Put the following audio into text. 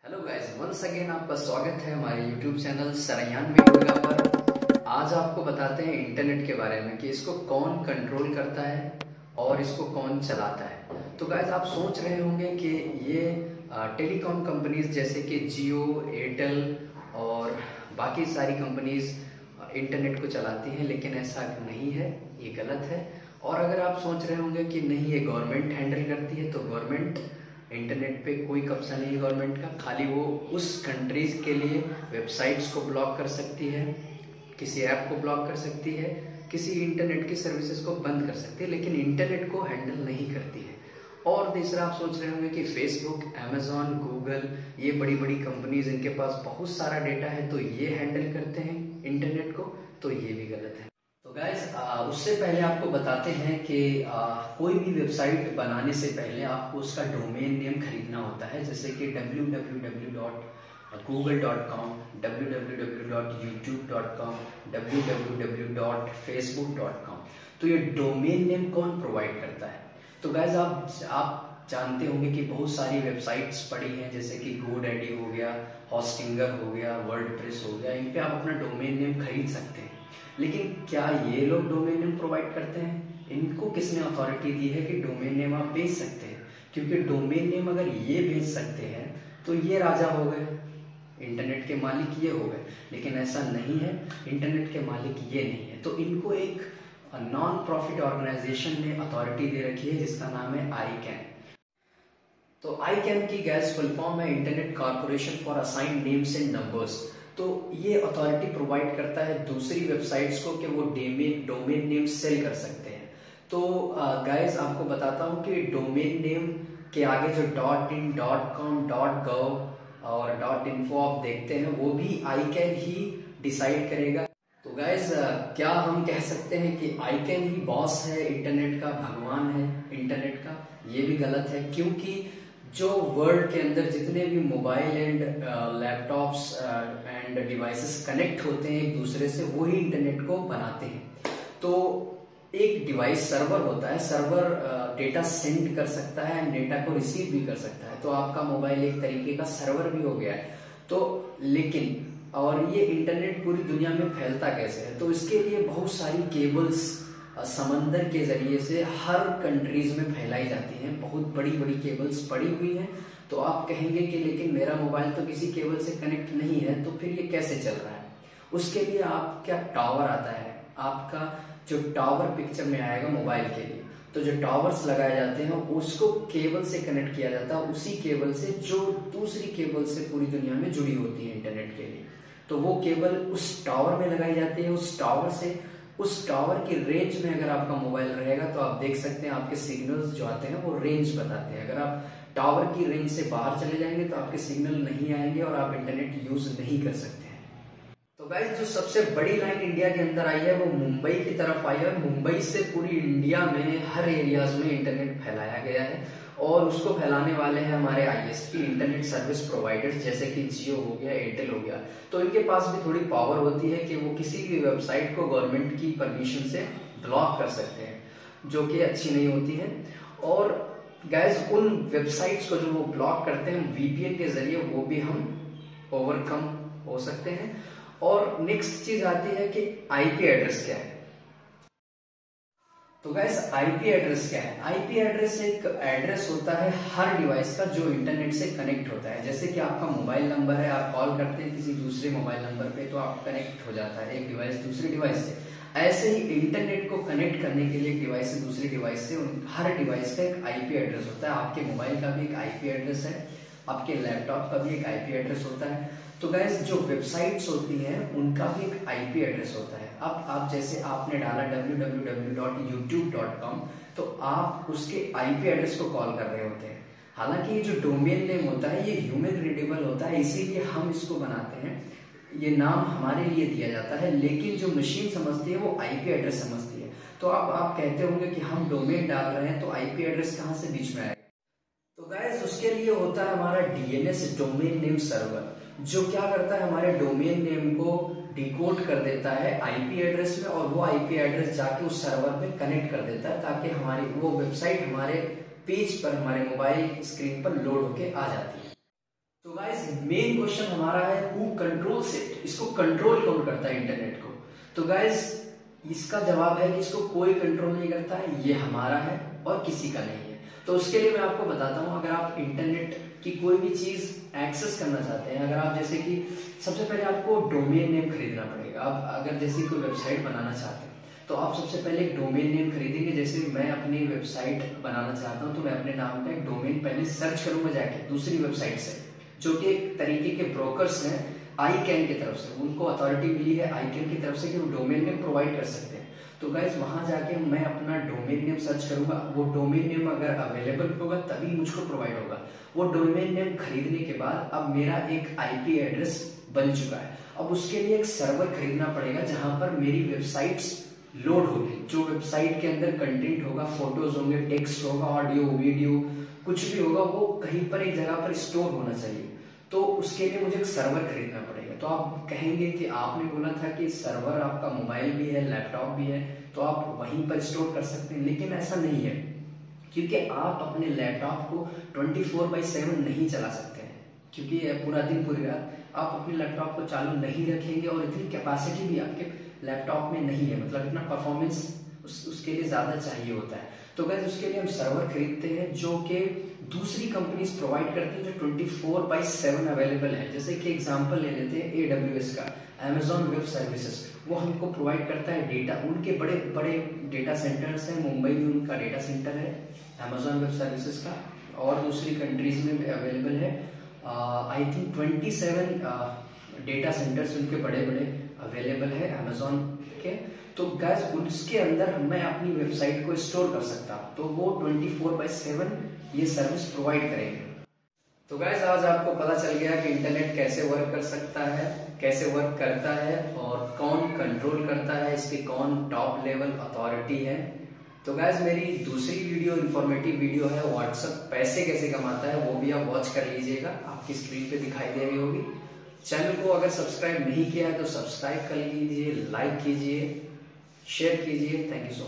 Hello guys, once again आपका स्वागत है हमारे यूट्यूब चैनल सरयान मीडिया पर। आज आपको बताते हैं इंटरनेट के बारे में कि इसको कौन कंट्रोल करता है और इसको कौन चलाता है। तो गाइस, आप सोच रहे होंगे कि ये टेलीकॉम कंपनीज जैसे कि जियो, एयरटेल और बाकी सारी कंपनीज इंटरनेट को चलाती हैं, लेकिन ऐसा नहीं है, ये गलत है। और अगर आप सोच रहे होंगे कि नहीं, ये गवर्नमेंट हैंडल करती है, तो गवर्नमेंट इंटरनेट पे कोई कब्जा नहीं है गवर्नमेंट का। खाली वो उस कंट्रीज के लिए वेबसाइट्स को ब्लॉक कर सकती है, किसी ऐप को ब्लॉक कर सकती है, किसी इंटरनेट की सर्विसेज को बंद कर सकती है, लेकिन इंटरनेट को हैंडल नहीं करती है। और तीसरा, आप सोच रहे होंगे कि फेसबुक, अमेजॉन, गूगल, ये बड़ी बड़ी कंपनीज, इनके पास बहुत सारा डेटा है तो ये हैंडल करते हैं इंटरनेट को, तो ये भी गलत है। तो गाइस, उससे पहले आपको बताते हैं कि कोई भी वेबसाइट बनाने से पहले आपको उसका डोमेन नेम खरीदना होता है, जैसे कि www.google.com, www.youtube.com, www.facebook.com। तो ये डोमेन नेम कौन प्रोवाइड करता है? तो गाइस, आप जानते होंगे कि बहुत सारी वेबसाइट्स पड़ी हैं, जैसे कि GoDaddy हो गया, होस्टिंगर हो गया, वर्डप्रेस हो गया, इन पे आप अपना डोमेन नेम खरीद सकते हैं। लेकिन क्या ये लोग डोमेन नेम प्रोवाइड करते हैं? इनको किसने अथॉरिटी दी है कि डोमेन नेम आप बेच सकते हैं? क्योंकि डोमेन नेम अगर ये बेच सकते हैं तो ये राजा हो गए, इंटरनेट के मालिक ये हो गए। लेकिन ऐसा नहीं है, इंटरनेट के मालिक ये नहीं है। तो इनको एक नॉन प्रॉफिट ऑर्गेनाइजेशन ने अथॉरिटी दे रखी है, जिसका नाम है ICANN। तो ICANN की गैस फुल फॉर्म है internet corporation for assigned names and numbers. तो ये अथॉरिटी प्रोवाइड करता है दूसरी वेबसाइट्स को कि वो डोमेन नेम सेल कर सकते हैं। तो गाइस, आपको बताता हूँ कि डोमेन नेम के आगे जो .in, .com, .gov और .info आप देखते हैं, वो भी ICANN ही डिसाइड करेगा। तो गाइस, क्या हम कह सकते हैं कि ICANN ही बॉस है इंटरनेट का, भगवान है इंटरनेट का? ये भी गलत है, क्योंकि जो वर्ल्ड के अंदर जितने भी mobile and laptops end devices connect होते हैं एक दूसरे से, वो ही इंटरनेट को बनाते हैं। तो एक डिवाइस सर्वर होता है, सर्वर डेटा सेंड कर सकता है एंड डेटा को रिसीव भी कर सकता है। तो आपका मोबाइल एक तरीके का सर्वर भी हो गया है। तो लेकिन और ये इंटरनेट पूरी दुनिया में फैलता कैसे है? तो इसके लिए बहुत सारी केबल्स समंदर के जरिए से हर कंट्रीज में फैलाई जाती हैं। बहुत बड़ी बड़ी केबल्स पड़ी हुई हैं। तो आप कहेंगे कि लेकिन मेरा मोबाइल तो किसी केबल से कनेक्ट नहीं है, तो फिर ये कैसे चल रहा है? उसके लिए आप क्या, टावर आता है आपका, जो टावर पिक्चर में आएगा मोबाइल के लिए। तो जो टावर्स लगाए जाते हैं उसको केबल से कनेक्ट किया जाता है, उसी केबल से जो दूसरी केबल से पूरी दुनिया में जुड़ी होती है इंटरनेट के लिए। तो वो केबल उस टावर में लगाई जाती है। उस टावर की रेंज में अगर आपका मोबाइल रहेगा तो आप देख सकते हैं आपके सिग्नल्स जो आते हैं वो रेंज बताते हैं। अगर आप टावर की रेंज से बाहर चले जाएंगे तो आपके सिग्नल नहीं आएंगे और आप इंटरनेट यूज नहीं कर सकते हैं। तो गाइस, जो सबसे बड़ी लाइन इंडिया के अंदर आई है वो मुंबई की तरफ आई है। मुंबई से पूरी इंडिया में हर एरियाज में इंटरनेट फैलाया गया है और उसको फैलाने वाले हैं हमारे ISP, इंटरनेट सर्विस प्रोवाइडर्स, जैसे कि जियो हो गया, एयरटेल हो गया। तो इनके पास भी थोड़ी पावर होती है कि वो किसी भी वेबसाइट को गवर्नमेंट की परमिशन से ब्लॉक कर सकते हैं, जो कि अच्छी नहीं होती है। और गाइस, उन वेबसाइट्स को जो वो ब्लॉक करते हैं VPN के जरिए, वो भी हम ओवरकम हो सकते हैं। और नेक्स्ट चीज आती है कि IP एड्रेस क्या है। तो गाइस, IP एड्रेस क्या है? IP एड्रेस एक एड्रेस होता है हर डिवाइस का जो इंटरनेट से कनेक्ट होता है। जैसे कि आपका मोबाइल नंबर है, आप कॉल करते हैं किसी दूसरे मोबाइल नंबर पे, तो आप कनेक्ट हो जाता है एक डिवाइस दूसरी डिवाइस से। ऐसे ही इंटरनेट को कनेक्ट करने के लिए एक डिवाइस से दूसरी डिवाइस से हर डिवाइस का एक IP एड्रेस होता है। आपके मोबाइल का भी एक IP एड्रेस है, आपके लैपटॉप का भी एक IP एड्रेस होता है। तो गाइस, जो वेबसाइट्स होती हैं उनका भी एक IP एड्रेस होता है। अब आप जैसे आपने डाला www.youtube.com, तो आप उसके IP एड्रेस को कॉल कर रहे होते हैं। हालांकि ये जो डोमेन नेम होता है ये ह्यूमन रीडेबल होता है, इसीलिए हम इसको बनाते हैं, ये नाम हमारे लिए दिया जाता है। लेकिन जो मशीन समझती है वो IP एड्रेस समझती है। तो अब आप कहते होंगे कि हम डोमेन डाल रहे हैं तो IP एड्रेस कहाँ से बीच में आएगा? तो गाइस, उसके लिए होता है हमारा DNS, डोमेन नेम सर्वर, जो क्या करता है, हमारे डोमेन नेम को डिकोड कर देता है IP एड्रेस में, और वो IP एड्रेस जाके उस सर्वर में कनेक्ट कर देता है, ताकि हमारी वो वेबसाइट हमारे पेज पर, हमारे मोबाइल स्क्रीन पर लोड होके आ जाती है। तो गाइस, मेन क्वेश्चन हमारा है हु कंट्रोल्स इट, इसको कंट्रोल कौन करता है इंटरनेट को। तो गाइस इसका जवाब है कि इसको कोई कंट्रोल नहीं करता है, ये हमारा है और किसी का नहीं है। तो उसके लिए मैं आपको बताता हूँ, अगर आप इंटरनेट की कोई भी चीज एक्सेस करना चाहते हैं, अगर आप जैसे कि सबसे पहले आपको डोमेन नेम खरीदना पड़ेगा। आप अगर जैसे कोई वेबसाइट बनाना चाहते हैं तो आप सबसे पहले एक डोमेन नेम खरीदेंगे। जैसे मैं अपनी वेबसाइट बनाना चाहता हूं तो मैं अपने नाम का एक डोमेन पहले सर्च करूंगा जाके दूसरी वेबसाइट से, जो कि एक तरीके के ब्रोकर्स हैं आईकैन की तरफ से, उनको अथॉरिटी मिली है आईकैन की तरफ से कि वो डोमेन नेम प्रोवाइड कर सकते हैं। तो गाइज वहां जाके मैं अपना डोमेन नेम सर्च करूंगा, वो डोमेन नेम अगर अवेलेबल होगा तभी मुझको प्रोवाइड होगा। वो डोमेन नेम खरीदने के बाद अब मेरा एक आईपी एड्रेस बन चुका है। अब उसके लिए एक सर्वर खरीदना पड़ेगा जहां पर मेरी वेबसाइट्स लोड होगी। जो वेबसाइट के अंदर कंटेंट होगा, फोटोज होंगे, टेक्स्ट होगा, ऑडियो वीडियो कुछ भी होगा, वो कहीं पर एक जगह पर स्टोर होना चाहिए। तो उसके लिए मुझे एक सर्वर खरीदना पड़ेगा। तो आप कहेंगे कि आपने बोला था कि सर्वर आपका मोबाइल भी है, लैपटॉप भी है, तो आप वहीं पर स्टोर कर सकते हैं, लेकिन ऐसा नहीं है, क्योंकि आप अपने लैपटॉप को 24/7 नहीं चला सकते हैं, क्योंकि पूरा दिन पूरी रात आप अपने लैपटॉप को चालू नहीं रखेंगे और इतनी कैपेसिटी भी आपके लैपटॉप में नहीं है, मतलब इतना परफॉर्मेंस उसके लिए ज्यादा चाहिए होता है। तो गाइस उसके लिए हम सर्वर खरीदते हैं जो कि दूसरी कंपनीज प्रोवाइड करती हैं, जो 24/7 अवेलेबल है। जैसे कि एग्जांपल ले लेते हैं AWS का, Amazon वेब सर्विसेज, वो हमको प्रोवाइड करता है डेटा। उनके बड़े बड़े डेटा सेंटर्स हैं, मुंबई में उनका डेटा सेंटर है Amazon वेब सर्विसेज का, और दूसरी कंट्रीज में अवेलेबल है। आई थिंक 27 डेटा सेंटर्स उनके बड़े बड़े अवेलेबल है Amazon के। तो गैस उसके अंदर मैं अपनी वेबसाइट को स्टोर कर सकता हूँ, तो वो 24/7 ये सर्विस प्रोवाइड करेंगे। तो गैस आज आपको पता चल गया कि इंटरनेट कैसे वर्क कर सकता है, कैसे वर्क करता है और कौन कंट्रोल करता है, इसके कौन टॉप लेवल अथॉरिटी है। तो गैस मेरी दूसरी वीडियो इंफॉर्मेटिव वीडियो है, व्हाट्सएप पैसे कैसे कमाता है, वो भी आप वॉच कर लीजिएगा, आपकी स्क्रीन पे दिखाई दे रही होगी। चैनल को अगर सब्सक्राइब नहीं किया है तो सब्सक्राइब कर लीजिए, लाइक कीजिए, शेयर कीजिए। Thank you so much.